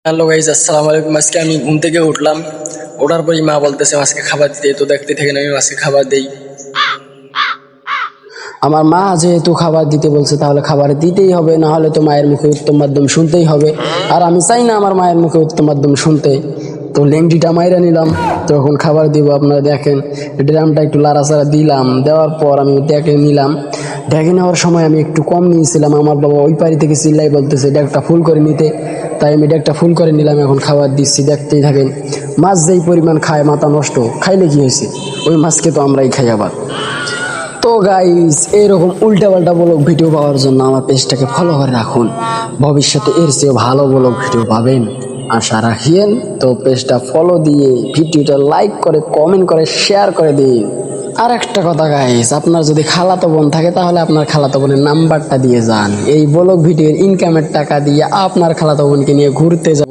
Hello guys, আসসালামু আলাইকুম। আজকে আমি ঘুম থেকে উঠলাম। ওঠার পরই মা বলতেছে মাছকে খাবার দিতে, তো দেখতে থাকেন আমি মাছকে খাবার দেই। আমার মা যেহেতু খাবার দিতে বলছে তাহলে খাবার দিতেই হবে, না হলে তো মায়ের মুখে উত্তম মাধ্যম শুনতেই হবে। আর আমি চাই না আমার মায়ের মুখে উত্তম মাধ্যম শুনতে। তো লেংটিটা মাইরা নিলাম, তখন খাবার দিব। আপনারা দেখেন ড্রামটা একটু লাড়াচাড়া দিলাম, দেওয়ার পর আমি ডেকে নিলাম। ডেকে নেওয়ার সময় আমি একটু কম নিয়েছিলাম, আমার বাবা ওই পাড়ি থেকে চিল্লাই বলতেছে ডেকটা ফুল করে নিতে, তাই আমি ডেকটা ফুল করে নিলাম। এখন খাবার দিচ্ছি, দেখতেই থাকেন। মাছ যেই পরিমাণ খায় মাথা নষ্ট, খাইলে কি হয়েছে, ওই মাছকে তো আমরাই খাই আবার। তো গাইস, এরকম উল্টাপাল্টা ব্লগ ভিডিও পাওয়ার জন্য আমার পেজটাকে ফলো করে রাখুন। ভবিষ্যতে এর চেয়েও ভালো ব্লগ ভিডিও পাবেন আশা রাখিয়েন। তো পেজটা ফলো দিয়ে ভিডিওটা লাইক করে কমেন্ট করে শেয়ার করে দিন। আর একটা কথা গাইস, আপনার যদি খালাতো বোন থাকে তাহলে আপনার খালাতো বোনের নাম্বারটা দিয়ে যান। এই ব্লগ ভিডিওর ইনকামের টাকা দিয়ে আপনার খালাতো বোনকে নিয়ে ঘুরতে যাব।